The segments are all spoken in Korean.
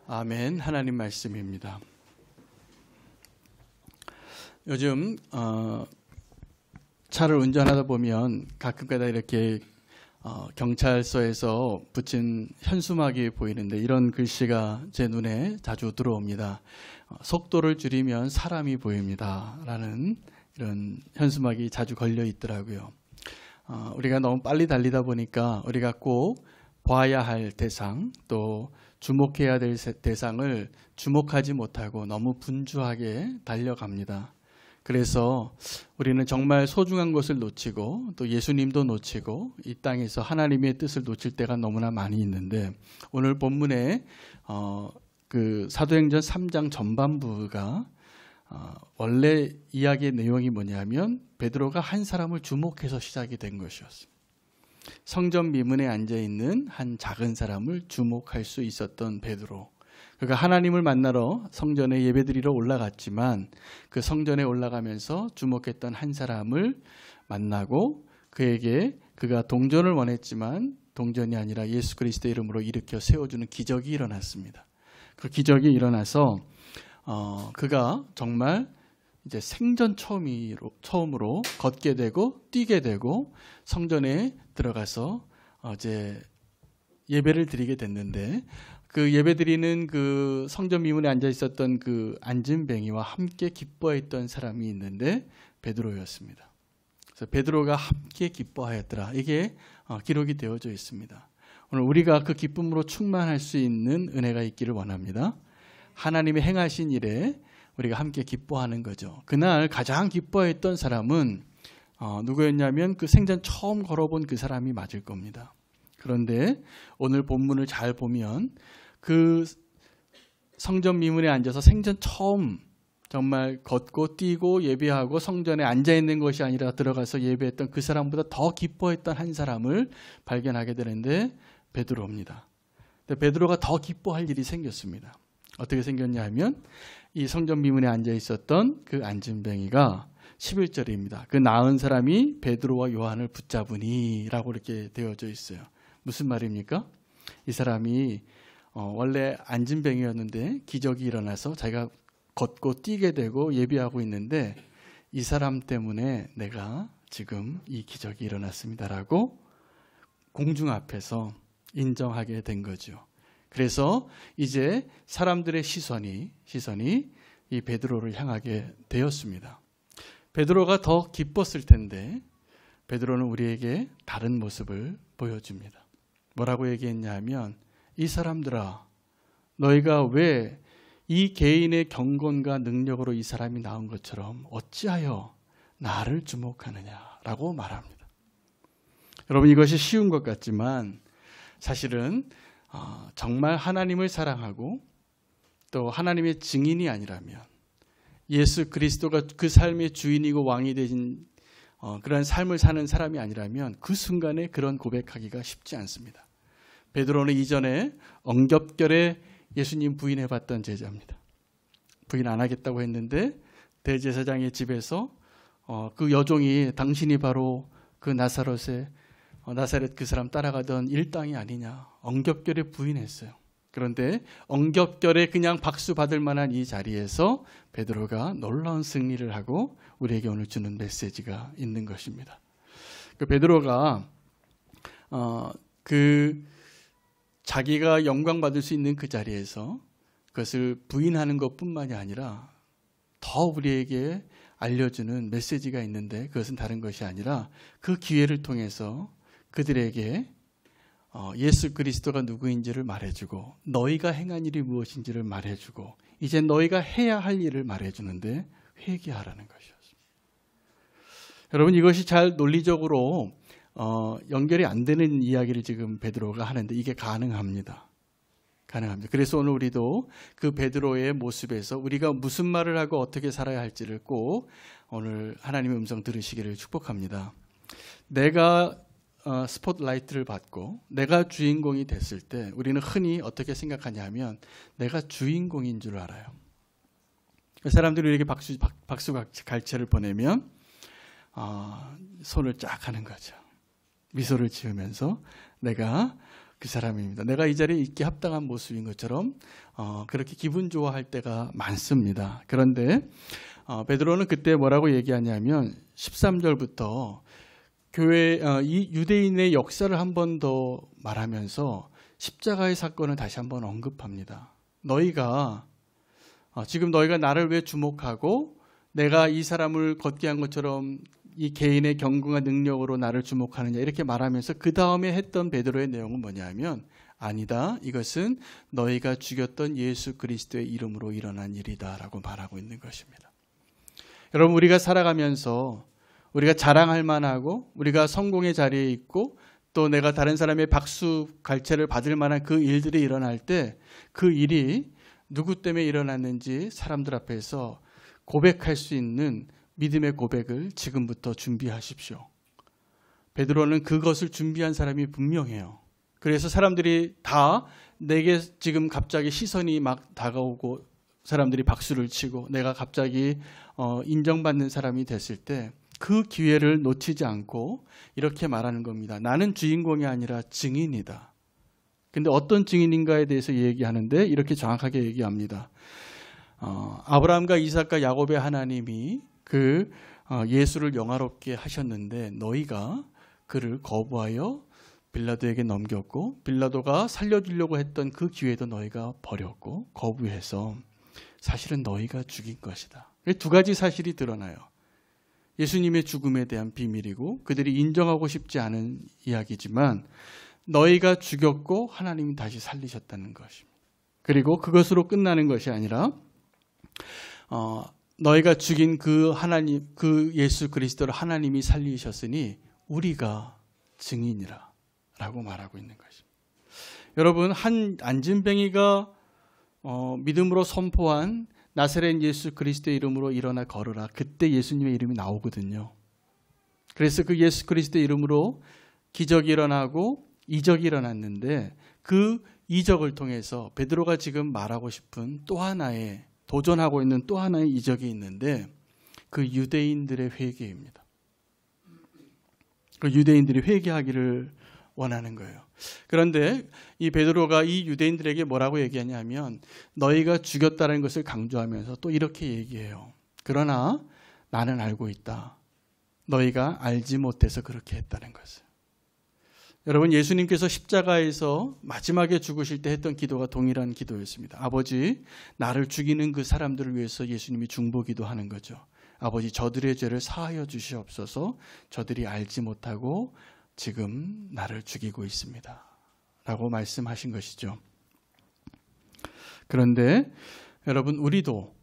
아멘. 하나님 말씀입니다. 요즘 차를 운전하다 보면 가끔가다 이렇게 경찰서에서 붙인 현수막이 보이는데 이런 글씨가 제 눈에 자주 들어옵니다. 속도를 줄이면 사람이 보입니다 라는 이런 현수막이 자주 걸려 있더라고요. 우리가 너무 빨리 달리다 보니까 우리가 꼭 봐야 할 대상, 또 주목해야 될 대상을 주목하지 못하고 너무 분주하게 달려갑니다. 그래서 우리는 정말 소중한 것을 놓치고 또 예수님도 놓치고 이 땅에서 하나님의 뜻을 놓칠 때가 너무나 많이 있는데, 오늘 본문에 그 사도행전 3장 전반부가 원래 이야기의 내용이 뭐냐면 베드로가 한 사람을 주목해서 시작이 된 것이었습니다. 성전 미문에 앉아있는 한 작은 사람을 주목할 수 있었던 베드로. 그가 하나님을 만나러 성전에 예배드리러 올라갔지만 그 성전에 올라가면서 주목했던 한 사람을 만나고 그에게 그가 동전을 원했지만 동전이 아니라 예수 그리스도의 이름으로 일으켜 세워주는 기적이 일어났습니다. 그 기적이 일어나서 그가 정말 이제 생전 처음으로 걷게 되고 뛰게 되고 성전에 들어가서 이제 예배를 드리게 됐는데, 그 예배드리는 그 성전 미문에 앉아 있었던 그 안진뱅이와 함께 기뻐했던 사람이 있는데 베드로였습니다. 그래서 베드로가 함께 기뻐하였더라, 이게 기록이 되어져 있습니다. 오늘 우리가 그 기쁨으로 충만할 수 있는 은혜가 있기를 원합니다. 하나님의 행하신 일에 우리가 함께 기뻐하는 거죠. 그날 가장 기뻐했던 사람은 누구였냐면 그 생전 처음 걸어본 그 사람이 맞을 겁니다. 그런데 오늘 본문을 잘 보면 그 성전 미문에 앉아서 생전 처음 정말 걷고 뛰고 예배하고 성전에 앉아있는 것이 아니라 들어가서 예배했던 그 사람보다 더 기뻐했던 한 사람을 발견하게 되는데 베드로입니다. 베드로가 더 기뻐할 일이 생겼습니다. 어떻게 생겼냐 하면 이 성전 미문에 앉아 있었던 그 안진뱅이가 11절입니다. 그 나은 사람이 베드로와 요한을 붙잡으니 라고 이렇게 되어져 있어요. 무슨 말입니까? 이 사람이 원래 안진뱅이였는데 기적이 일어나서 자기가 걷고 뛰게 되고 예배하고 있는데 이 사람 때문에 내가 지금 이 기적이 일어났습니다라고 공중 앞에서 인정하게 된 거죠. 그래서 이제 사람들의 시선이 이 베드로를 향하게 되었습니다. 베드로가 더 기뻤을 텐데 베드로는 우리에게 다른 모습을 보여줍니다. 뭐라고 얘기했냐 하면, 이 사람들아, 너희가 왜 이 개인의 경건과 능력으로 이 사람이 나온 것처럼 어찌하여 나를 주목하느냐라고 말합니다. 여러분, 이것이 쉬운 것 같지만 사실은 정말 하나님을 사랑하고 또 하나님의 증인이 아니라면, 예수 그리스도가 그 삶의 주인이고 왕이 되신 그런 삶을 사는 사람이 아니라면 그 순간에 그런 고백하기가 쉽지 않습니다. 베드로는 이전에 엉겹결에 예수님 부인해봤던 제자입니다. 부인 안 하겠다고 했는데 대제사장의 집에서 그 여종이 당신이 바로 그 나사렛 그 사람 따라가던 일당이 아니냐, 엉겹결에 부인했어요. 그런데 엉겹결에 그냥 박수 받을 만한 이 자리에서 베드로가 놀라운 승리를 하고 우리에게 오늘 주는 메시지가 있는 것입니다. 그 베드로가 자기가 영광 받을 수 있는 그 자리에서 그것을 부인하는 것뿐만이 아니라 더 우리에게 알려주는 메시지가 있는데, 그것은 다른 것이 아니라 그 기회를 통해서 그들에게 예수 그리스도가 누구인지를 말해주고 너희가 행한 일이 무엇인지를 말해주고 이제 너희가 해야 할 일을 말해주는데 회개하라는 것이었습니다. 여러분, 이것이 잘 논리적으로 연결이 안 되는 이야기를 지금 베드로가 하는데 이게 가능합니다. 그래서 오늘 우리도 그 베드로의 모습에서 우리가 무슨 말을 하고 어떻게 살아야 할지를 꼭 오늘 하나님의 음성 들으시기를 축복합니다. 내가 스포트라이트를 받고 내가 주인공이 됐을 때 우리는 흔히 어떻게 생각하냐면 내가 주인공인 줄 알아요. 사람들이 이렇게 박수 갈채를 보내면 손을 쫙 하는 거죠. 미소를 지으면서 내가 그 사람입니다. 내가 이 자리에 있기 합당한 모습인 것처럼 그렇게 기분 좋아할 때가 많습니다. 그런데 베드로는 그때 뭐라고 얘기하냐면 13절부터 교회 이 유대인의 역사를 한 번 더 말하면서 십자가의 사건을 다시 한번 언급합니다. 너희가 지금 너희가 나를 왜 주목하고 내가 이 사람을 걷게 한 것처럼 이 개인의 경건과 능력으로 나를 주목하느냐 이렇게 말하면서 그 다음에 했던 베드로의 내용은 뭐냐면 아니다. 이것은 너희가 죽였던 예수 그리스도의 이름으로 일어난 일이다 라고 말하고 있는 것입니다. 여러분 우리가 살아가면서 우리가 자랑할 만하고 우리가 성공의 자리에 있고 또 내가 다른 사람의 박수 갈채를 받을 만한 그 일들이 일어날 때 그 일이 누구 때문에 일어났는지 사람들 앞에서 고백할 수 있는 믿음의 고백을 지금부터 준비하십시오. 베드로는 그것을 준비한 사람이 분명해요. 그래서 사람들이 다 내게 지금 갑자기 시선이 막 다가오고 사람들이 박수를 치고 내가 갑자기 인정받는 사람이 됐을 때 그 기회를 놓치지 않고 이렇게 말하는 겁니다. 나는 주인공이 아니라 증인이다. 근데 어떤 증인인가에 대해서 얘기하는데 이렇게 정확하게 얘기합니다. 아브라함과 이삭과 야곱의 하나님이 그 예수를 영화롭게 하셨는데 너희가 그를 거부하여 빌라도에게 넘겼고 빌라도가 살려주려고 했던 그 기회도 너희가 버렸고 거부해서 사실은 너희가 죽인 것이다. 두 가지 사실이 드러나요. 예수님의 죽음에 대한 비밀이고 그들이 인정하고 싶지 않은 이야기지만 너희가 죽였고 하나님이 다시 살리셨다는 것입니다. 그리고 그것으로 끝나는 것이 아니라 너희가 죽인 그 하나님, 그 예수 그리스도를 하나님이 살리셨으니 우리가 증인이라 라고 말하고 있는 것입니다. 여러분 한 안진뱅이가 믿음으로 선포한 나사렛 예수 그리스도의 이름으로 일어나 걸으라. 그때 예수님의 이름이 나오거든요. 그래서 그 예수 그리스도의 이름으로 기적이 일어나고 이적이 일어났는데 그 이적을 통해서 베드로가 지금 말하고 싶은 또 하나의 도전하고 있는 또 하나의 이적이 있는데 그 유대인들의 회개입니다. 그 유대인들이 회개하기를 원하는 거예요. 그런데 이 베드로가 이 유대인들에게 뭐라고 얘기하냐면 너희가 죽였다는 것을 강조하면서 또 이렇게 얘기해요. 그러나 나는 알고 있다. 너희가 알지 못해서 그렇게 했다는 것을. 여러분 예수님께서 십자가에서 마지막에 죽으실 때 했던 기도가 동일한 기도였습니다. 아버지 나를 죽이는 그 사람들을 위해서 예수님이 중보기도하는 거죠. 아버지 저들의 죄를 사하여 주시옵소서. 저들이 알지 못하고 지금 나를 죽이고 있습니다. 라고 말씀하신 것이죠. 그런데 여러분 우리도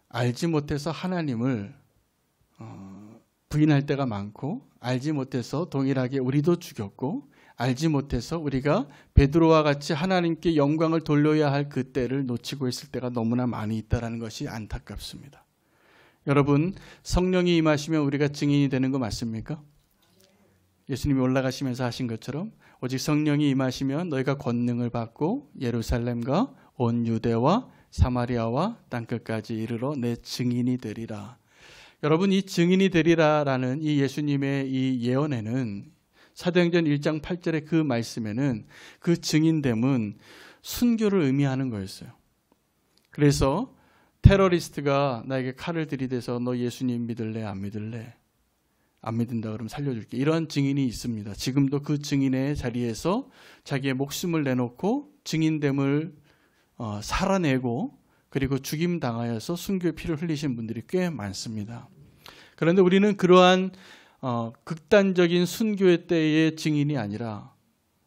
알지 못해서 하나님을 부인할 때가 많고 알지 못해서 동일하게 우리도 죽였고 알지 못해서 우리가 베드로와 같이 하나님께 영광을 돌려야 할 그 때를 놓치고 있을 때가 너무나 많이 있다는 것이 안타깝습니다. 여러분 성령이 임하시면 우리가 증인이 되는 거 맞습니까? 예수님이 올라가시면서 하신 것처럼 오직 성령이 임하시면 너희가 권능을 받고 예루살렘과 온 유대와 사마리아와 땅끝까지 이르러 내 증인이 되리라. 여러분 이 증인이 되리라라는 이 예수님의 이 예언에는 사도행전 1장 8절의 그 말씀에는 그 증인됨은 순교를 의미하는 거였어요. 그래서 테러리스트가 나에게 칼을 들이대서 너 예수님 믿을래 안 믿을래? 안 믿는다 그러면 살려줄게. 이런 증인이 있습니다. 지금도 그 증인의 자리에서 자기의 목숨을 내놓고 증인됨을 살아내고 그리고 죽임당하여서 순교의 피를 흘리신 분들이 꽤 많습니다. 그런데 우리는 그러한 극단적인 순교의 때의 증인이 아니라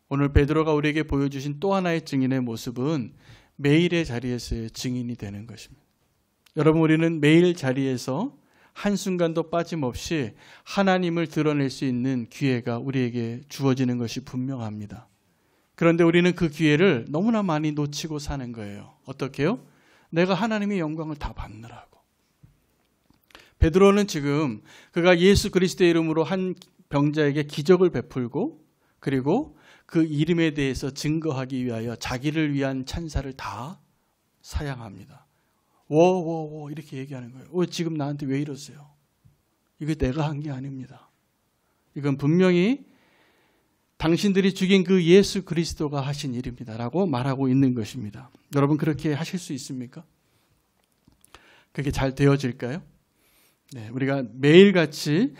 오늘 베드로가 우리에게 보여주신 또 하나의 증인의 모습은 매일의 자리에서의 증인이 되는 것입니다. 여러분 우리는 매일 자리에서 한순간도 빠짐없이 하나님을 드러낼 수 있는 기회가 우리에게 주어지는 것이 분명합니다. 그런데 우리는 그 기회를 너무나 많이 놓치고 사는 거예요. 어떻게요? 내가 하나님의 영광을 다 받느라고. 베드로는 지금 그가 예수 그리스도의 이름으로 한 병자에게 기적을 베풀고 그리고 그 이름에 대해서 증거하기 위하여 자기를 위한 찬사를 다 사양합니다. 워 이렇게 얘기하는 거예요. 지금 나한테 왜 이러세요? 이거 내가 한 게 아닙니다. 이건 분명히 당신들이 죽인 그 예수 그리스도가 하신 일입니다 라고 말하고 있는 것입니다. 여러분 그렇게 하실 수 있습니까? 그게 잘 되어질까요? 네, 우리가 매일같이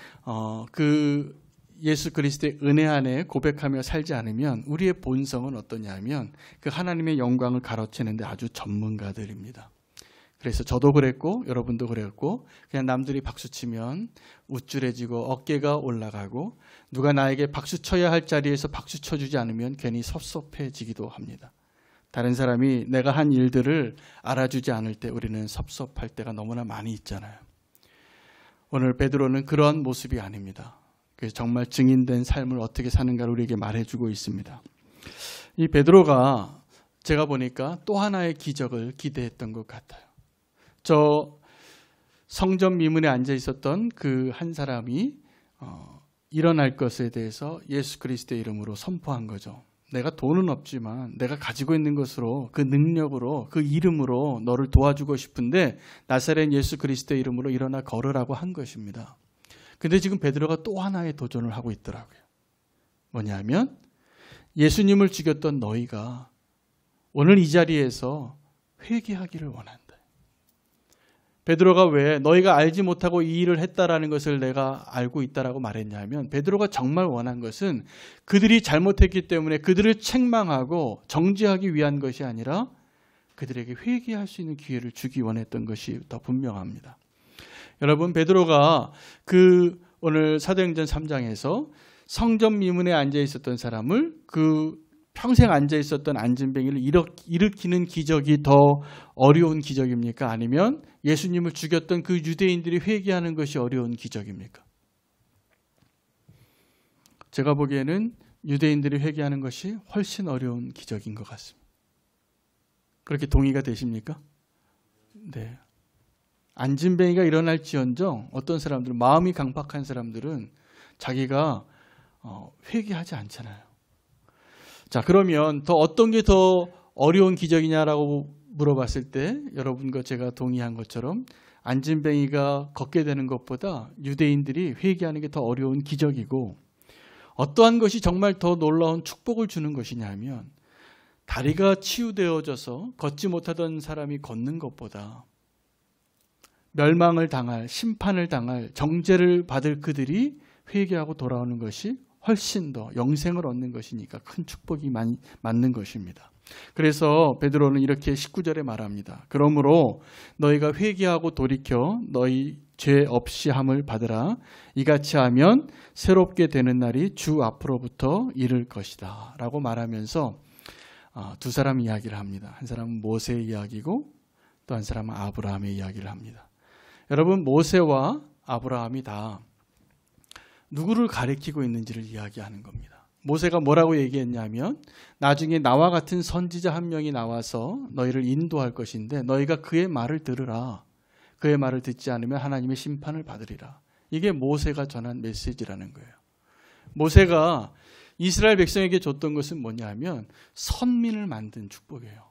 그 예수 그리스도의 은혜 안에 고백하며 살지 않으면 우리의 본성은 어떠냐면 그 하나님의 영광을 가로채는데 아주 전문가들입니다. 그래서 저도 그랬고 여러분도 그랬고 그냥 남들이 박수치면 우쭐해지고 어깨가 올라가고 누가 나에게 박수 쳐야 할 자리에서 박수 쳐주지 않으면 괜히 섭섭해지기도 합니다. 다른 사람이 내가 한 일들을 알아주지 않을 때 우리는 섭섭할 때가 너무나 많이 있잖아요. 오늘 베드로는 그런 모습이 아닙니다. 그래서 정말 증인된 삶을 어떻게 사는가를 우리에게 말해주고 있습니다. 이 베드로가 제가 보니까 또 하나의 기적을 기대했던 것 같아요. 저 성전 미문에 앉아 있었던 그 한 사람이 일어날 것에 대해서 예수 그리스도의 이름으로 선포한 거죠. 내가 돈은 없지만 내가 가지고 있는 것으로 그 능력으로 그 이름으로 너를 도와주고 싶은데 나사렛 예수 그리스도의 이름으로 일어나 걸으라고 한 것입니다. 근데 지금 베드로가 또 하나의 도전을 하고 있더라고요. 뭐냐면 예수님을 죽였던 너희가 오늘 이 자리에서 회개하기를 원한다. 베드로가 왜 너희가 알지 못하고 이 일을 했다라는 것을 내가 알고 있다라고 말했냐면 베드로가 정말 원한 것은 그들이 잘못했기 때문에 그들을 책망하고 정죄하기 위한 것이 아니라 그들에게 회개할 수 있는 기회를 주기 원했던 것이 더 분명합니다. 여러분 베드로가 그 오늘 사도행전 3장에서 성전 미문에 앉아 있었던 사람을 그 평생 앉아 있었던 안진뱅이를 일으키는 기적이 더 어려운 기적입니까? 아니면 예수님을 죽였던 그 유대인들이 회개하는 것이 어려운 기적입니까? 제가 보기에는 유대인들이 회개하는 것이 훨씬 어려운 기적인 것 같습니다. 그렇게 동의가 되십니까? 네. 안진뱅이가 일어날지언정 어떤 사람들은 마음이 강팍한 사람들은 자기가 회개하지 않잖아요. 자, 그러면 더 어떤 게 더 어려운 기적이냐라고 물어봤을 때 여러분과 제가 동의한 것처럼 안진뱅이가 걷게 되는 것보다 유대인들이 회개하는 게 더 어려운 기적이고 어떠한 것이 정말 더 놀라운 축복을 주는 것이냐면 다리가 치유되어져서 걷지 못하던 사람이 걷는 것보다 멸망을 당할, 심판을 당할, 정죄를 받을 그들이 회개하고 돌아오는 것이 훨씬 더 영생을 얻는 것이니까 큰 축복이 맞는 것입니다. 그래서 베드로는 이렇게 19절에 말합니다. 그러므로 너희가 회개하고 돌이켜 너희 죄 없이 함을 받으라. 이같이 하면 새롭게 되는 날이 주 앞으로부터 이를 것이다 라고 말하면서 두 사람 이야기를 합니다. 한 사람은 모세의 이야기고 또 한 사람은 아브라함의 이야기를 합니다. 여러분 모세와 아브라함이 다 누구를 가리키고 있는지를 이야기하는 겁니다. 모세가 뭐라고 얘기했냐면 나중에 나와 같은 선지자 한 명이 나와서 너희를 인도할 것인데 너희가 그의 말을 들으라. 그의 말을 듣지 않으면 하나님의 심판을 받으리라. 이게 모세가 전한 메시지라는 거예요. 모세가 이스라엘 백성에게 줬던 것은 뭐냐면 선민을 만든 축복이에요.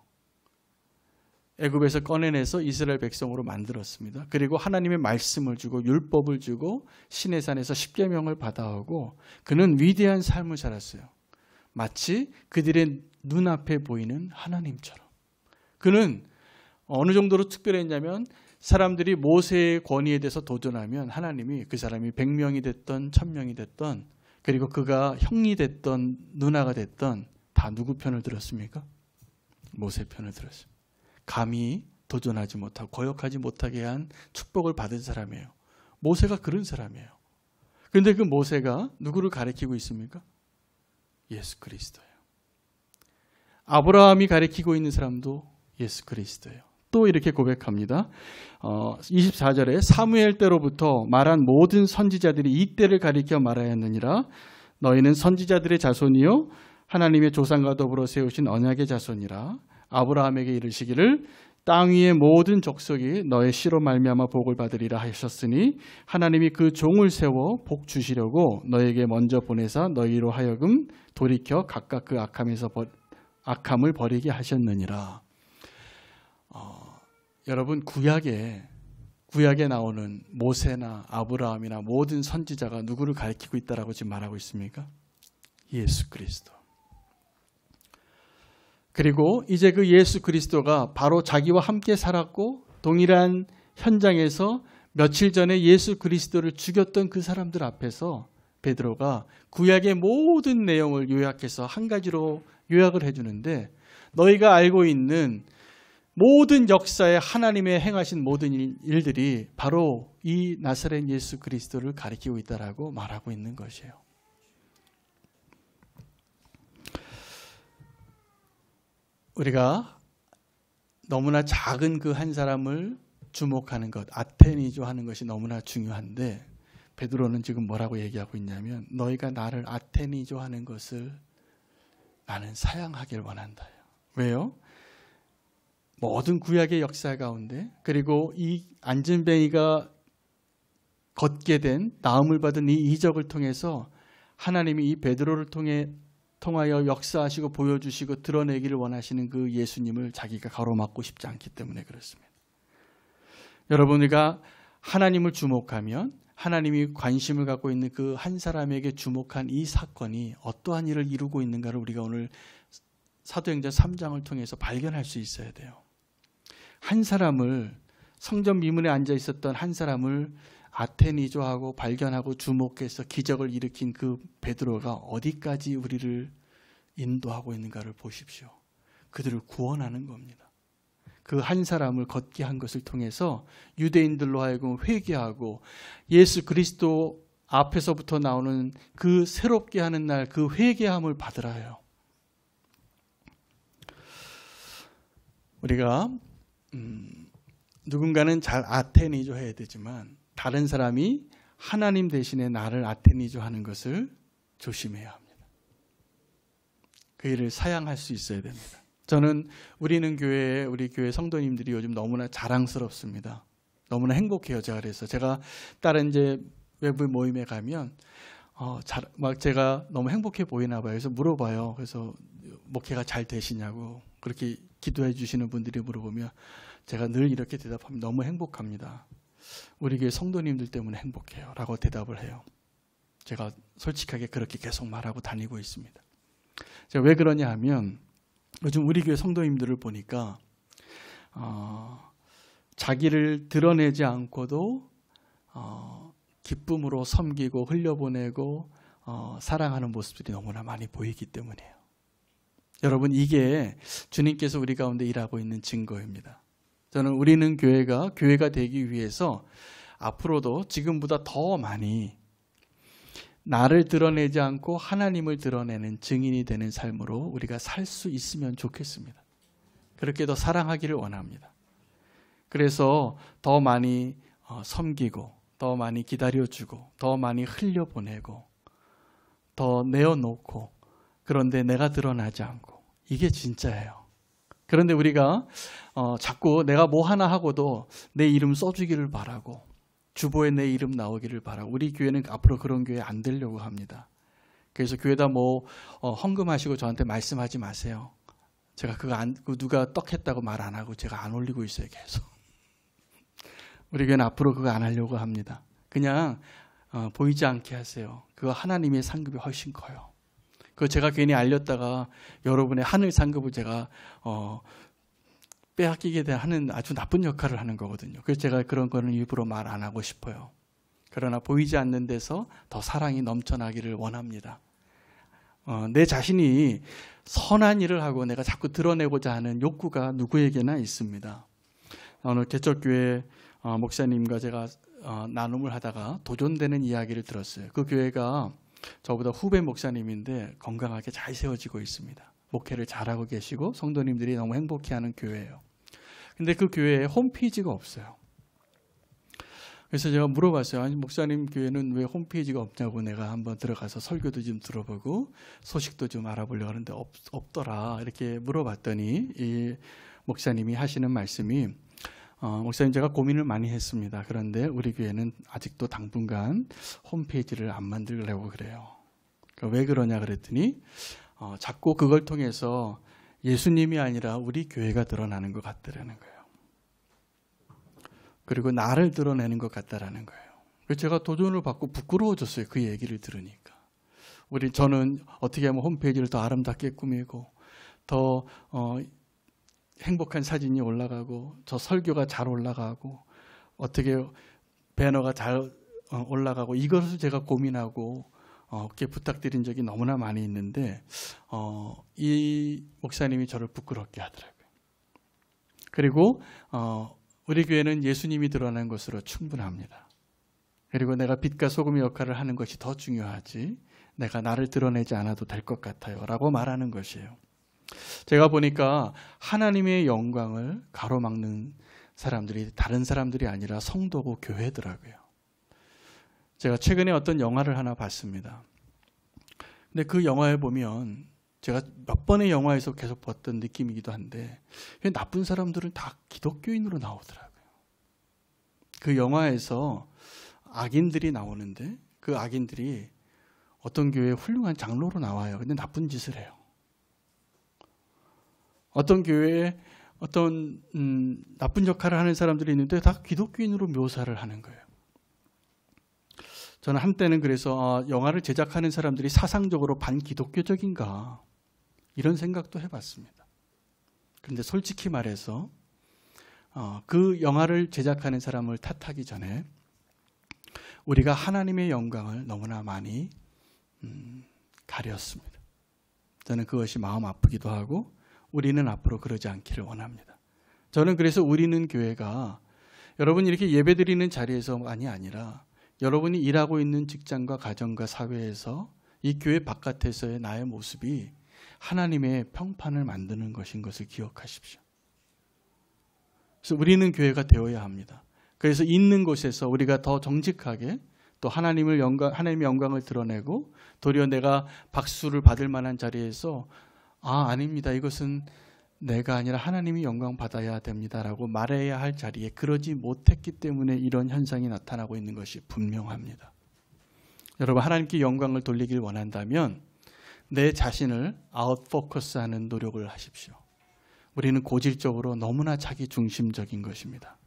애굽에서 꺼내내서 이스라엘 백성으로 만들었습니다. 그리고 하나님의 말씀을 주고 율법을 주고 시내산에서 십계명을 받아오고 그는 위대한 삶을 살았어요. 마치 그들의 눈앞에 보이는 하나님처럼. 그는 어느 정도로 특별했냐면 사람들이 모세의 권위에 대해서 도전하면 하나님이 그 사람이 100명이 됐던 1000명이 됐던 그리고 그가 형이 됐던 누나가 됐던 다 누구 편을 들었습니까? 모세 편을 들었습니다. 감히 도전하지 못하고 거역하지 못하게 한 축복을 받은 사람이에요. 모세가 그런 사람이에요. 그런데 그 모세가 누구를 가리키고 있습니까? 예수 그리스도예요. 아브라함이 가리키고 있는 사람도 예수 그리스도예요. 또 이렇게 고백합니다. 24절에 사무엘 때로부터 말한 모든 선지자들이 이 때를 가리켜 말하였느니라. 너희는 선지자들의 자손이요 하나님의 조상과 더불어 세우신 언약의 자손이라. 아브라함에게 이르시기를 땅 위의 모든 족속이 너의 씨로 말미암아 복을 받으리라 하셨으니 하나님이 그 종을 세워 복 주시려고 너에게 먼저 보내사 너희로 하여금 돌이켜 각각 그 악함을 버리게 하셨느니라. 여러분 구약에 나오는 모세나 아브라함이나 모든 선지자가 누구를 가리키고 있다라고 지금 말하고 있습니까? 예수 그리스도. 그리고 이제 그 예수 그리스도가 바로 자기와 함께 살았고 동일한 현장에서 며칠 전에 예수 그리스도를 죽였던 그 사람들 앞에서 베드로가 구약의 모든 내용을 요약해서 한 가지로 요약을 해주는데, 너희가 알고 있는 모든 역사에 하나님의 행하신 모든 일들이 바로 이 나사렛 예수 그리스도를 가리키고 있다라고 말하고 있는 것이에요. 우리가 너무나 작은 그 한 사람을 주목하는 것, 아테니조 하는 것이 너무나 중요한데, 베드로는 지금 뭐라고 얘기하고 있냐면, 너희가 나를 아테니조 하는 것을 나는 사양하길 원한다. 왜요? 모든 구약의 역사 가운데, 그리고 이 안진뱅이가 걷게 된, 나음을 받은 이 이적을 통해서 하나님이 이 베드로를 통하여 역사하시고 보여주시고 드러내기를 원하시는 그 예수님을 자기가 가로막고 싶지 않기 때문에 그렇습니다. 여러분, 우리가 하나님을 주목하면 하나님이 관심을 갖고 있는 그 한 사람에게 주목한 이 사건이 어떠한 일을 이루고 있는가를 우리가 오늘 사도행전 3장을 통해서 발견할 수 있어야 돼요. 한 사람을, 성전 미문에 앉아 있었던 한 사람을 아테니조하고 발견하고 주목해서 기적을 일으킨 그 베드로가 어디까지 우리를 인도하고 있는가를 보십시오. 그들을 구원하는 겁니다. 그 한 사람을 걷게 한 것을 통해서 유대인들로 하여금 회개하고 예수 그리스도 앞에서부터 나오는 그 새롭게 하는 날, 그 회개함을 받으라요. 우리가 누군가는 잘 아테니조 해야 되지만 다른 사람이 하나님 대신에 나를 아테니조 하는 것을 조심해야 합니다. 그 일을 사양할 수 있어야 됩니다. 저는 우리 교회 성도님들이 요즘 너무나 자랑스럽습니다. 너무나 행복해요. 제가 다른 이제 외부 모임에 가면 막 제가 너무 행복해 보이나 봐요. 그래서 물어봐요. 그래서 목회가 잘 되시냐고 그렇게 기도해 주시는 분들이 물어보면 제가 늘 이렇게 대답하면 너무 행복합니다. 우리 교회 성도님들 때문에 행복해요. 라고 대답을 해요. 제가 솔직하게 그렇게 계속 말하고 다니고 있습니다. 제가 왜 그러냐 하면 요즘 우리 교회 성도님들을 보니까 자기를 드러내지 않고도 기쁨으로 섬기고 흘려보내고 사랑하는 모습들이 너무나 많이 보이기 때문이에요. 여러분, 이게 주님께서 우리 가운데 일하고 있는 증거입니다. 저는 우리는 교회가 되기 위해서 앞으로도 지금보다 더 많이 나를 드러내지 않고 하나님을 드러내는 증인이 되는 삶으로 우리가 살 수 있으면 좋겠습니다. 그렇게 더 사랑하기를 원합니다. 그래서 더 많이 섬기고 더 많이 기다려주고 더 많이 흘려보내고 더 내어놓고, 그런데 내가 드러나지 않고, 이게 진짜예요. 그런데 우리가 자꾸 내가 뭐 하나 하고도 내 이름 써주기를 바라고 주보에 내 이름 나오기를 바라고, 우리 교회는 앞으로 그런 교회 안 되려고 합니다. 그래서 교회다 헌금하시고 저한테 말씀하지 마세요. 제가 누가 떡했다고 말 안 하고 제가 안 올리고 있어요, 계속. 우리 교회는 앞으로 그거 안 하려고 합니다. 그냥 보이지 않게 하세요. 그거 하나님의 상급이 훨씬 커요. 그거 제가 괜히 알렸다가 여러분의 하늘 상급을 제가 빼앗기게 하는 아주 나쁜 역할을 하는 거거든요. 그래서 제가 그런 거는 일부러 말 안 하고 싶어요. 그러나 보이지 않는 데서 더 사랑이 넘쳐나기를 원합니다. 내 자신이 선한 일을 하고 내가 자꾸 드러내고자 하는 욕구가 누구에게나 있습니다. 어느 개척교회 목사님과 제가 나눔을 하다가 도전되는 이야기를 들었어요. 그 교회가 저보다 후배 목사님인데 건강하게 잘 세워지고 있습니다. 목회를 잘하고 계시고 성도님들이 너무 행복해하는 교회예요. 근데 그 교회에 홈페이지가 없어요. 그래서 제가 물어봤어요. 아니, 목사님 교회는 왜 홈페이지가 없냐고 내가 한번 들어가서 설교도 좀 들어보고 소식도 좀 알아보려고 하는데 없더라. 이렇게 물어봤더니 이 목사님이 하시는 말씀이 목사님, 제가 고민을 많이 했습니다. 그런데 우리 교회는 아직도 당분간 홈페이지를 안 만들려고 그래요. 그러니까 왜 그러냐 그랬더니 자꾸 그걸 통해서 예수님이 아니라 우리 교회가 드러나는 것 같다라는 거예요. 그리고 나를 드러내는 것 같다라는 거예요. 그래서 제가 도전을 받고 부끄러워졌어요. 그 얘기를 들으니까. 저는 어떻게 하면 홈페이지를 더 아름답게 꾸미고 더 행복한 사진이 올라가고 저 설교가 잘 올라가고 어떻게 배너가 잘 올라가고 이것을 제가 고민하고 그렇게 부탁드린 적이 너무나 많이 있는데 이 목사님이 저를 부끄럽게 하더라고요. 그리고 우리 교회는 예수님이 드러난 것으로 충분합니다. 그리고 내가 빛과 소금의 역할을 하는 것이 더 중요하지 내가 나를 드러내지 않아도 될 것 같아요 라고 말하는 것이에요. 제가 보니까 하나님의 영광을 가로막는 사람들이 다른 사람들이 아니라 성도고 교회더라고요. 제가 최근에 어떤 영화를 하나 봤습니다. 근데 그 영화에 보면 제가 몇 번의 영화에서 계속 봤던 느낌이기도 한데 나쁜 사람들은 다 기독교인으로 나오더라고요. 그 영화에서 악인들이 나오는데 그 악인들이 어떤 교회에 훌륭한 장로로 나와요. 근데 나쁜 짓을 해요. 어떤 교회에 어떤 나쁜 역할을 하는 사람들이 있는데 다 기독교인으로 묘사를 하는 거예요. 저는 한때는 그래서 영화를 제작하는 사람들이 사상적으로 반기독교적인가 이런 생각도 해봤습니다. 그런데 솔직히 말해서 그 영화를 제작하는 사람을 탓하기 전에 우리가 하나님의 영광을 너무나 많이 가렸습니다. 저는 그것이 마음 아프기도 하고 우리는 앞으로 그러지 않기를 원합니다. 저는 그래서 우리는 교회가 여러분 이렇게 예배드리는 자리에서만이 아니라 여러분이 일하고 있는 직장과 가정과 사회에서 이 교회 바깥에서의 나의 모습이 하나님의 평판을 만드는 것인 것을 기억하십시오. 그래서 우리는 교회가 되어야 합니다. 그래서 있는 곳에서 우리가 더 정직하게 또 하나님의 영광을 드러내고 도리어 내가 박수를 받을 만한 자리에서 아닙니다. 이것은 내가 아니라 하나님이 영광 받아야 됩니다라고 말해야 할 자리에 그러지 못했기 때문에 이런 현상이 나타나고 있는 것이 분명합니다. 여러분 하나님께 영광을 돌리길 원한다면 내 자신을 아웃포커스하는 노력을 하십시오. 우리는 고질적으로 너무나 자기 중심적인 것입니다.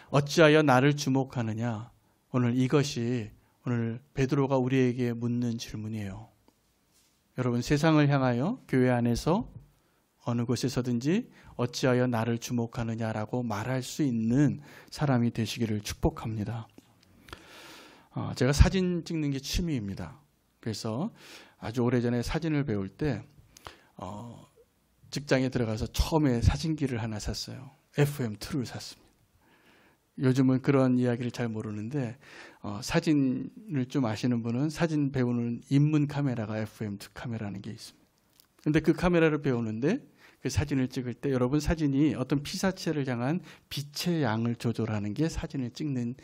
어찌하여 나를 주목하느냐? 이것이 오늘 베드로가 우리에게 묻는 질문이에요. 여러분 세상을 향하여 교회 안에서 어느 곳에서든지 어찌하여 나를 주목하느냐라고 말할 수 있는 사람이 되시기를 축복합니다. 제가 사진 찍는 게 취미입니다. 그래서 아주 오래전에 사진을 배울 때 직장에 들어가서 처음에 사진기를 하나 샀어요. FM2를 샀습니다. 요즘은 그런 이야기를 잘 모르는데 사진을 좀 아시는 분은 사진 배우는 입문 카메라가 FM2 카메라라는 게 있습니다. 근데 그 카메라를 배우는데 그 사진을 찍을 때 여러분 사진이 어떤 피사체를 향한 빛의 양을 조절하는 게 사진을 찍는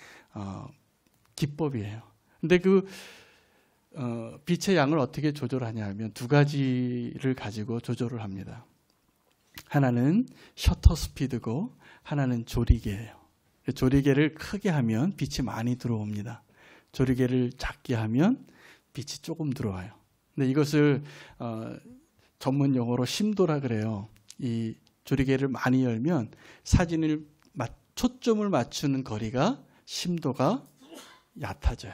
기법이에요. 근데 그 빛의 양을 어떻게 조절하냐 하면 두 가지를 가지고 조절을 합니다. 하나는 셔터 스피드고 하나는 조리개예요. 조리개를 크게 하면 빛이 많이 들어옵니다. 조리개를 작게 하면 빛이 조금 들어와요. 근데 이것을 전문 용어로 심도라 그래요. 이 조리개를 많이 열면 사진을 초점을 맞추는 거리가 심도가 얕아져요.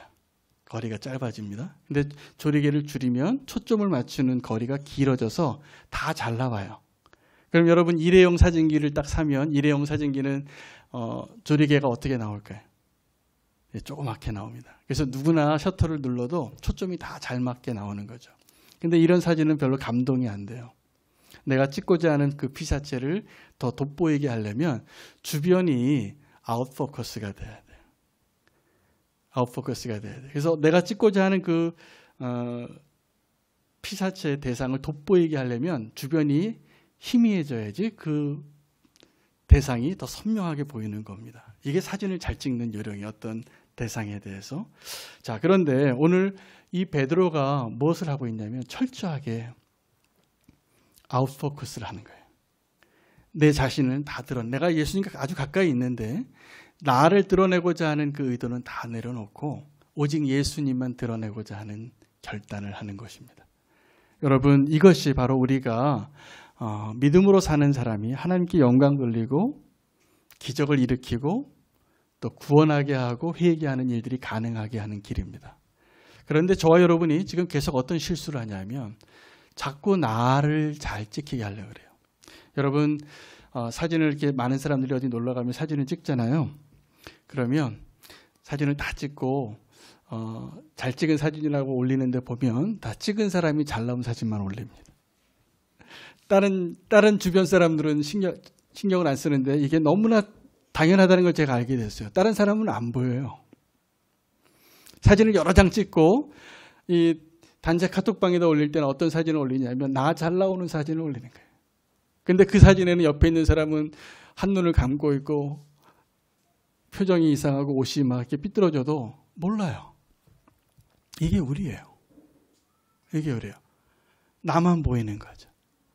거리가 짧아집니다. 근데 조리개를 줄이면 초점을 맞추는 거리가 길어져서 다 잘 나와요. 그럼 여러분 일회용 사진기를 딱 사면 일회용 사진기는 조리개가 어떻게 나올까요? 조그맣게 나옵니다. 그래서 누구나 셔터를 눌러도 초점이 다 잘 맞게 나오는 거죠. 근데 이런 사진은 별로 감동이 안 돼요. 내가 찍고자 하는 그 피사체를 더 돋보이게 하려면 주변이 아웃포커스가 돼야 돼요. 아웃포커스가 돼야 돼요. 그래서 내가 찍고자 하는 그 피사체의 대상을 돋보이게 하려면 주변이 희미해져야지 그 대상이 더 선명하게 보이는 겁니다. 이게 사진을 잘 찍는 요령이 어떤 대상에 대해서. 자, 그런데 오늘 이 베드로가 무엇을 하고 있냐면 철저하게 아웃포커스를 하는 거예요. 내 자신은 다 내가 예수님과 아주 가까이 있는데 나를 드러내고자 하는 그 의도는 다 내려놓고 오직 예수님만 드러내고자 하는 결단을 하는 것입니다. 여러분 이것이 바로 우리가 믿음으로 사는 사람이 하나님께 영광 돌리고 기적을 일으키고 또 구원하게 하고 회개하는 일들이 가능하게 하는 길입니다. 그런데 저와 여러분이 지금 계속 어떤 실수를 하냐면 자꾸 나를 잘 찍히게 하려고 그래요. 여러분 사진을 이렇게 많은 사람들이 어디 놀러 가면 사진을 찍잖아요. 그러면 사진을 다 찍고 잘 찍은 사진이라고 올리는데 보면 다 찍은 사람이 잘 나온 사진만 올립니다. 다른 주변 사람들은 신경을 안 쓰는데 이게 너무나 당연하다는 걸 제가 알게 됐어요. 다른 사람은 안 보여요. 사진을 여러 장 찍고 이 단체 카톡방에다 올릴 때는 어떤 사진을 올리냐면 나 잘 나오는 사진을 올리는 거예요. 근데 그 사진에는 옆에 있는 사람은 한눈을 감고 있고 표정이 이상하고 옷이 막 이렇게 삐뚤어져도 몰라요. 이게 우리예요. 이게 우리예요. 나만 보이는 거죠.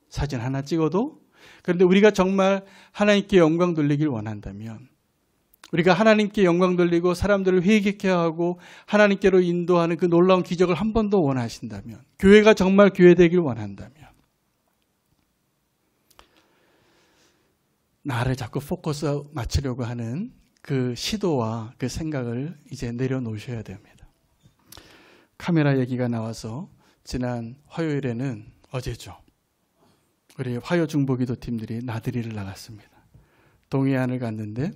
사진 하나 찍어도. 그런데 우리가 정말 하나님께 영광 돌리길 원한다면, 우리가 하나님께 영광 돌리고 사람들을 회개케 하고 하나님께로 인도하는 그 놀라운 기적을 한 번 더 원하신다면, 교회가 정말 교회 되길 원한다면 나를 자꾸 포커스 맞추려고 하는 그 시도와 그 생각을 이제 내려놓으셔야 됩니다. 카메라 얘기가 나와서 지난 화요일에는 어제죠. 우리 화요 중보기도 팀들이 나들이를 나갔습니다. 동해안을 갔는데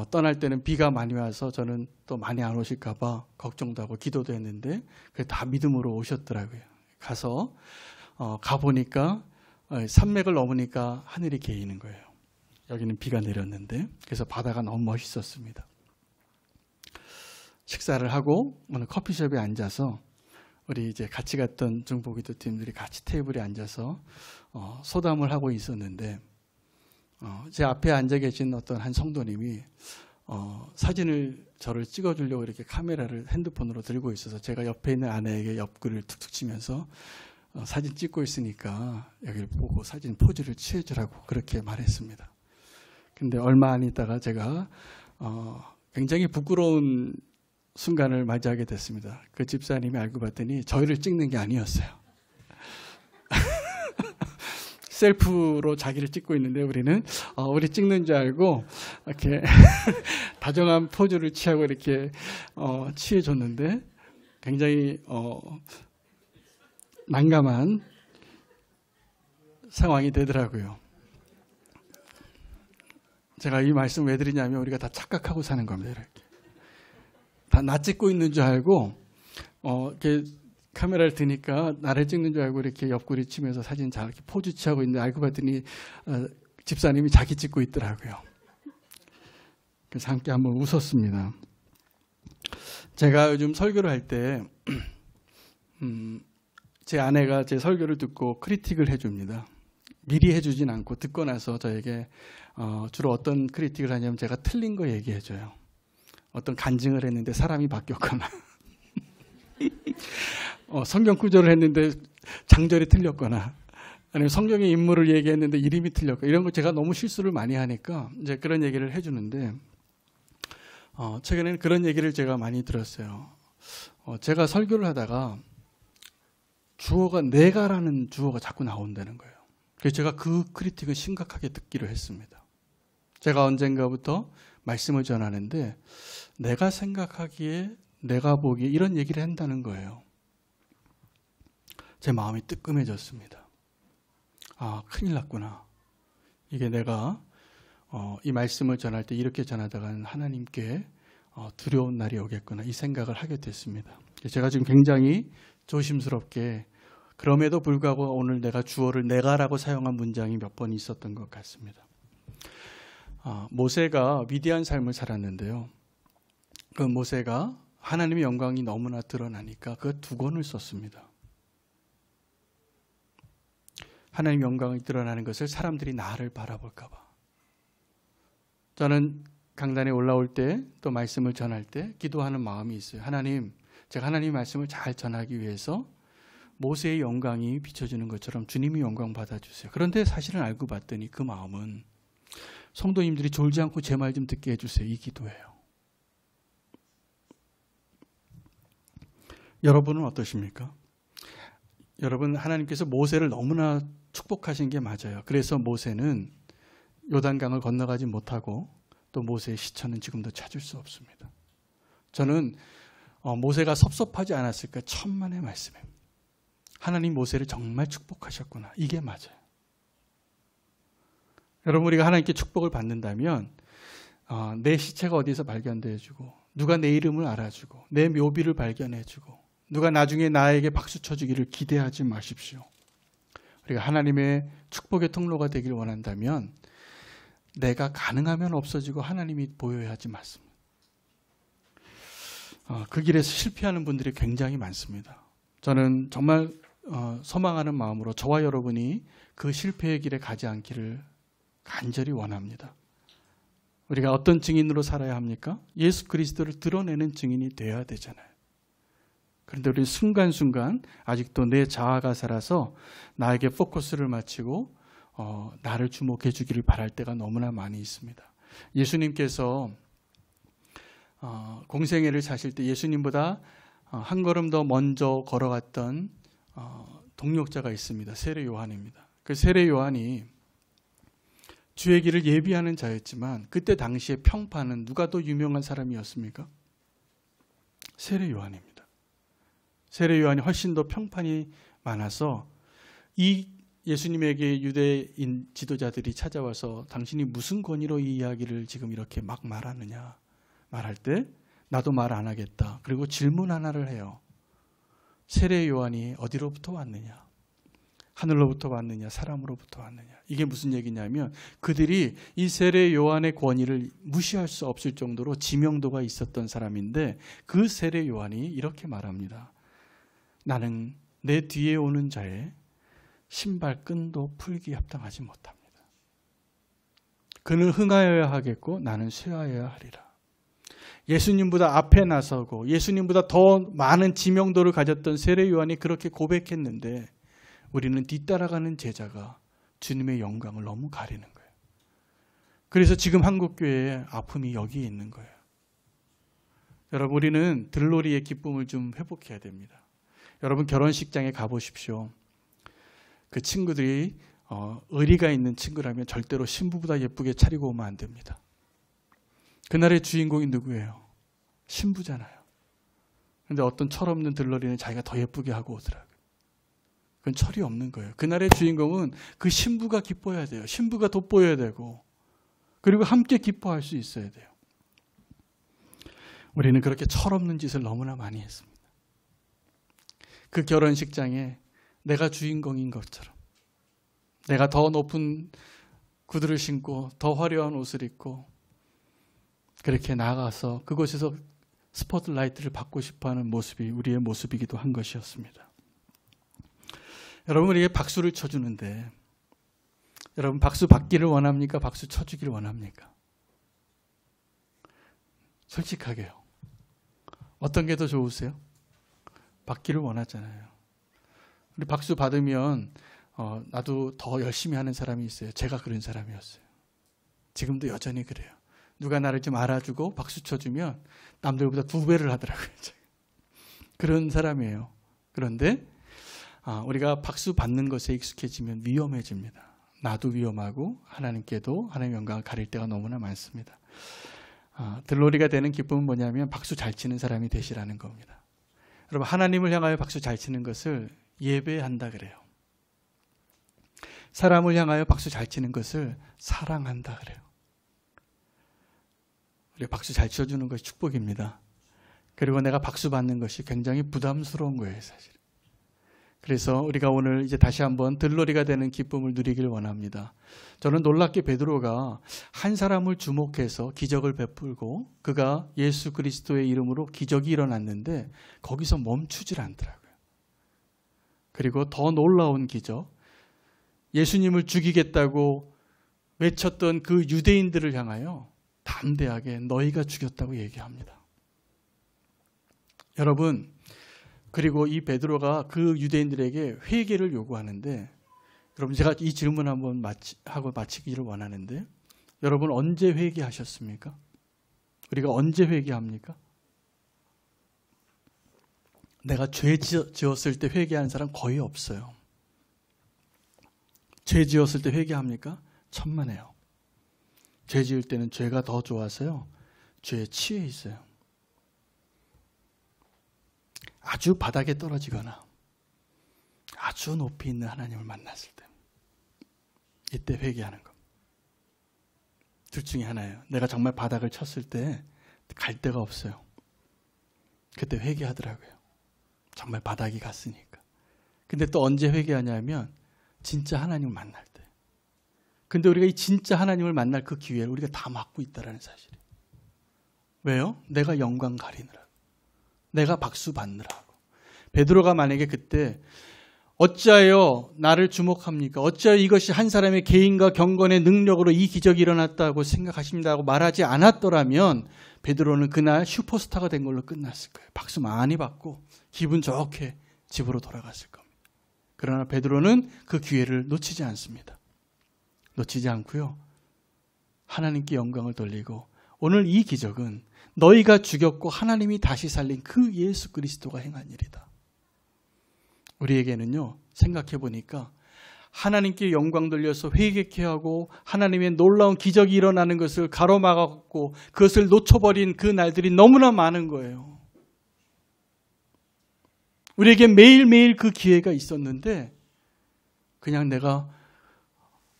떠날 때는 비가 많이 와서 저는 또 많이 안 오실까 봐 걱정도 하고 기도도 했는데 그게 다 믿음으로 오셨더라고요. 가서 가보니까 산맥을 넘으니까 하늘이 개이는 거예요. 여기는 비가 내렸는데 그래서 바다가 너무 멋있었습니다. 식사를 하고 오늘 커피숍에 앉아서 우리 이제 같이 갔던 중보기도 팀들이 같이 테이블에 앉아서 소담을 하고 있었는데 제 앞에 앉아 계신 어떤 한 성도님이 사진을 저를 찍어주려고 이렇게 카메라를 핸드폰으로 들고 있어서 제가 옆에 있는 아내에게 옆구리를 툭툭 치면서 사진 찍고 있으니까 여기를 보고 사진 포즈를 취해주라고 그렇게 말했습니다. 근데 얼마 안 있다가 제가 굉장히 부끄러운 순간을 맞이하게 됐습니다. 그 집사님이 알고 봤더니 저희를 찍는 게 아니었어요. 셀프로 자기를 찍고 있는데 우리는 우리 찍는 줄 알고 이렇게 다정한 포즈를 취하고 이렇게 취해줬는데 굉장히 난감한 상황이 되더라고요. 제가 이 말씀 왜 드리냐면 우리가 다 착각하고 사는 겁니다. 이렇게 다 나 찍고 있는 줄 알고 이렇게 카메라를 드니까 나를 찍는 줄 알고 이렇게 옆구리 치면서 사진 잘 이렇게 포즈 취하고 있는데 알고 봤더니 집사님이 자기 찍고 있더라고요. 그래서 함께 한번 웃었습니다. 제가 요즘 설교를 할 때 제 아내가 제 설교를 듣고 크리틱을 해줍니다. 미리 해주진 않고 듣고 나서 저에게 주로 어떤 크리틱을 하냐면 제가 틀린 거 얘기해줘요. 어떤 간증을 했는데 사람이 바뀌었거나 성경 구절을 했는데 장절이 틀렸거나 아니면 성경의 인물을 얘기했는데 이름이 틀렸거나 이런 거 제가 너무 실수를 많이 하니까 이제 그런 얘기를 해주는데 최근에는 그런 얘기를 제가 많이 들었어요. 제가 설교를 하다가 주어가 내가라는 주어가 자꾸 나온다는 거예요. 그래서 제가 그 크리틱은 심각하게 듣기로 했습니다. 제가 언젠가부터 말씀을 전하는데 내가 생각하기에 내가 보기에 이런 얘기를 한다는 거예요. 제 마음이 뜨끔해졌습니다. 아, 큰일 났구나. 이게 내가 이 말씀을 전할 때 이렇게 전하다가는 하나님께 두려운 날이 오겠구나 이 생각을 하게 됐습니다. 제가 지금 굉장히 조심스럽게 그럼에도 불구하고 오늘 내가 주어를 내가라고 사용한 문장이 몇 번 있었던 것 같습니다. 모세가 위대한 삶을 살았는데요. 그 모세가 하나님의 영광이 너무나 드러나니까 그 두 권을 썼습니다. 하나님의 영광이 드러나는 것을 사람들이 나를 바라볼까 봐. 저는 강단에 올라올 때 또 말씀을 전할 때 기도하는 마음이 있어요. 하나님, 제가 하나님의 말씀을 잘 전하기 위해서 모세의 영광이 비춰지는 것처럼 주님이 영광 받아주세요. 그런데 사실은 알고 봤더니 그 마음은 성도님들이 졸지 않고 제 말 좀 듣게 해주세요. 이 기도예요. 여러분은 어떠십니까? 여러분 하나님께서 모세를 너무나 축복하신 게 맞아요. 그래서 모세는 요단강을 건너가지 못하고 또 모세의 시체는 지금도 찾을 수 없습니다. 저는 모세가 섭섭하지 않았을까? 천만의 말씀입니다. 하나님 모세를 정말 축복하셨구나. 이게 맞아요. 여러분, 우리가 하나님께 축복을 받는다면 내 시체가 어디서 발견되어주고, 누가 내 이름을 알아주고, 내 묘비를 발견해주고, 누가 나중에 나에게 박수 쳐주기를 기대하지 마십시오. 우리가 하나님의 축복의 통로가 되길 원한다면 내가 가능하면 없어지고 하나님이 보여야 하지 맞습니다. 그 길에서 실패하는 분들이 굉장히 많습니다. 저는 정말 소망하는 마음으로 저와 여러분이 그 실패의 길에 가지 않기를 간절히 원합니다. 우리가 어떤 증인으로 살아야 합니까? 예수 그리스도를 드러내는 증인이 되어야 되잖아요. 그런데 우리 순간순간 아직도 내 자아가 살아서 나에게 포커스를 맞추고 나를 주목해 주기를 바랄 때가 너무나 많이 있습니다. 예수님께서 공생애를 사실 때 예수님보다 한 걸음 더 먼저 걸어갔던 동력자가 있습니다. 세례 요한입니다. 그 세례 요한이 주의 길을 예비하는 자였지만 그때 당시에 평판은 누가 더 유명한 사람이었습니까? 세례 요한입니다. 세례 요한이 훨씬 더 평판이 많아서 이 예수님에게 유대인 지도자들이 찾아와서 당신이 무슨 권위로 이 이야기를 지금 이렇게 막 말하느냐 말할 때 나도 말 안 하겠다. 그리고 질문 하나를 해요. 세례 요한이 어디로부터 왔느냐? 하늘로부터 왔느냐? 사람으로부터 왔느냐? 이게 무슨 얘기냐면 그들이 이 세례 요한의 권위를 무시할 수 없을 정도로 지명도가 있었던 사람인데 그 세례 요한이 이렇게 말합니다. 나는 내 뒤에 오는 자의 신발끈도 풀기 합당하지 못합니다. 그는 흥하여야 하겠고 나는 쇠하여야 하리라. 예수님보다 앞에 나서고 예수님보다 더 많은 지명도를 가졌던 세례 요한이 그렇게 고백했는데 우리는 뒤따라가는 제자가 주님의 영광을 너무 가리는 거예요. 그래서 지금 한국교회의 아픔이 여기에 있는 거예요. 여러분, 우리는 들놀이의 기쁨을 좀 회복해야 됩니다. 여러분, 결혼식장에 가보십시오. 그 친구들이 의리가 있는 친구라면 절대로 신부보다 예쁘게 차리고 오면 안 됩니다. 그날의 주인공이 누구예요? 신부잖아요. 그런데 어떤 철없는 들러리는 자기가 더 예쁘게 하고 오더라고요. 그건 철이 없는 거예요. 그날의 주인공은 그 신부가 기뻐야 돼요. 신부가 돋보여야 되고 그리고 함께 기뻐할 수 있어야 돼요. 우리는 그렇게 철없는 짓을 너무나 많이 했습니다. 그 결혼식장에 내가 주인공인 것처럼 내가 더 높은 구두를 신고 더 화려한 옷을 입고 그렇게 나가서 그곳에서 스포트라이트를 받고 싶어하는 모습이 우리의 모습이기도 한 것이었습니다. 여러분, 우리에게 박수를 쳐주는데 여러분 박수 받기를 원합니까? 박수 쳐주기를 원합니까? 솔직하게요. 어떤 게 더 좋으세요? 받기를 원하잖아요. 우리 박수 받으면 나도 더 열심히 하는 사람이 있어요. 제가 그런 사람이었어요. 지금도 여전히 그래요. 누가 나를 좀 알아주고 박수 쳐주면 남들보다 2배를 하더라고요. 그런 사람이에요. 그런데 우리가 박수 받는 것에 익숙해지면 위험해집니다. 나도 위험하고 하나님께도 하나님의 영광을 가릴 때가 너무나 많습니다. 들놀이가 되는 기쁨은 뭐냐면 박수 잘 치는 사람이 되시라는 겁니다. 여러분, 하나님을 향하여 박수 잘 치는 것을 예배한다 그래요. 사람을 향하여 박수 잘 치는 것을 사랑한다 그래요. 우리 박수 잘 쳐주는 것이 축복입니다. 그리고 내가 박수 받는 것이 굉장히 부담스러운 거예요, 사실. 그래서 우리가 오늘 이제 다시 한번 들놀이가 되는 기쁨을 누리기를 원합니다. 저는 놀랍게 베드로가 한 사람을 주목해서 기적을 베풀고 그가 예수 그리스도의 이름으로 기적이 일어났는데 거기서 멈추질 않더라고요. 그리고 더 놀라운 기적, 예수님을 죽이겠다고 외쳤던 그 유대인들을 향하여 담대하게 너희가 죽였다고 얘기합니다. 여러분, 그리고 이 베드로가 그 유대인들에게 회개를 요구하는데 여러분, 제가 이 질문 한번 하고 마치기를 원하는데 여러분, 언제 회개하셨습니까? 우리가 언제 회개합니까? 내가 죄 지었을 때 회개하는 사람 거의 없어요. 죄 지었을 때 회개합니까? 천만에요. 죄 지을 때는 죄가 더 좋아서요. 죄에 취해 있어요. 아주 바닥에 떨어지거나 아주 높이 있는 하나님을 만났을 때, 이때 회개하는 것. 둘 중에 하나예요. 내가 정말 바닥을 쳤을 때 갈 데가 없어요. 그때 회개하더라고요. 정말 바닥이 갔으니까. 근데 또 언제 회개하냐면 진짜 하나님을 만날 때. 근데 우리가 이 진짜 하나님을 만날 그 기회를 우리가 다 막고 있다는 사실이에요. 왜요? 내가 영광 가리느라고. 내가 박수 받느라고. 베드로가 만약에 그때 어찌하여 나를 주목합니까? 어찌하여 이것이 한 사람의 개인과 경건의 능력으로 이 기적이 일어났다고 생각하십니다고 말하지 않았더라면 베드로는 그날 슈퍼스타가 된 걸로 끝났을 거예요. 박수 많이 받고 기분 좋게 집으로 돌아갔을 겁니다. 그러나 베드로는 그 기회를 놓치지 않습니다. 놓치지 않고요. 하나님께 영광을 돌리고 오늘 이 기적은 너희가 죽였고 하나님이 다시 살린 그 예수 그리스도가 행한 일이다. 우리에게는요, 생각해 보니까 하나님께 영광 돌려서 회개케 하고 하나님의 놀라운 기적이 일어나는 것을 가로막았고 그것을 놓쳐버린 그 날들이 너무나 많은 거예요. 우리에게 매일매일 그 기회가 있었는데 그냥 내가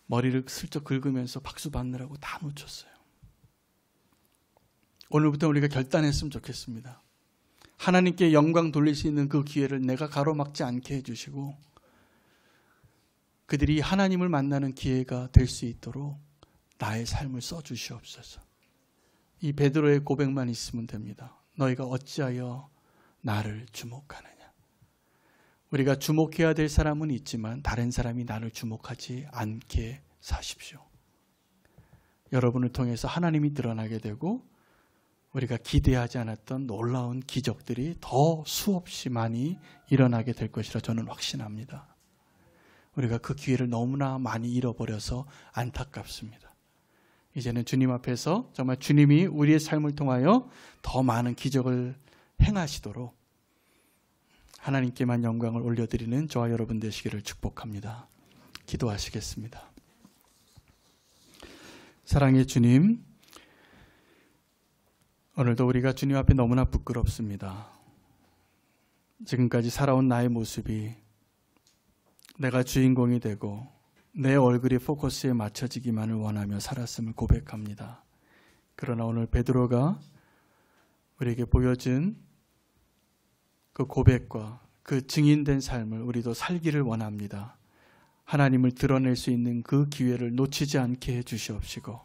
머리를 슬쩍 긁으면서 박수 받느라고 다 놓쳤어요. 오늘부터 우리가 결단했으면 좋겠습니다. 하나님께 영광 돌릴 수 있는 그 기회를 내가 가로막지 않게 해주시고 그들이 하나님을 만나는 기회가 될 수 있도록 나의 삶을 써주시옵소서. 이 베드로의 고백만 있으면 됩니다. 너희가 어찌하여 나를 주목하느냐. 우리가 주목해야 될 사람은 있지만 다른 사람이 나를 주목하지 않게 사십시오. 여러분을 통해서 하나님이 드러나게 되고 우리가 기대하지 않았던 놀라운 기적들이 더 수없이 많이 일어나게 될 것이라 저는 확신합니다. 우리가 그 기회를 너무나 많이 잃어버려서 안타깝습니다. 이제는 주님 앞에서 정말 주님이 우리의 삶을 통하여 더 많은 기적을 행하시도록 하나님께만 영광을 올려드리는 저와 여러분 되시기를 축복합니다. 기도하시겠습니다. 사랑의 주님, 오늘도 우리가 주님 앞에 너무나 부끄럽습니다. 지금까지 살아온 나의 모습이 내가 주인공이 되고 내 얼굴이 포커스에 맞춰지기만을 원하며 살았음을 고백합니다. 그러나 오늘 베드로가 우리에게 보여준 그 고백과 그 증인된 삶을 우리도 살기를 원합니다. 하나님을 드러낼 수 있는 그 기회를 놓치지 않게 해주시옵시고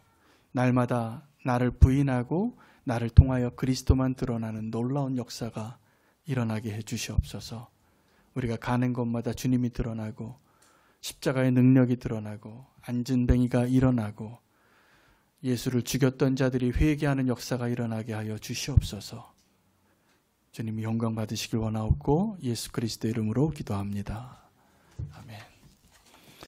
날마다 나를 부인하고 나를 통하여 그리스도만 드러나는 놀라운 역사가 일어나게 해주시옵소서. 우리가 가는 곳마다 주님이 드러나고 십자가의 능력이 드러나고 안진뱅이가 일어나고 예수를 죽였던 자들이 회개하는 역사가 일어나게 하여 주시옵소서. 주님이 영광 받으시길 원하옵고 예수 그리스도 이름으로 기도합니다. 아멘.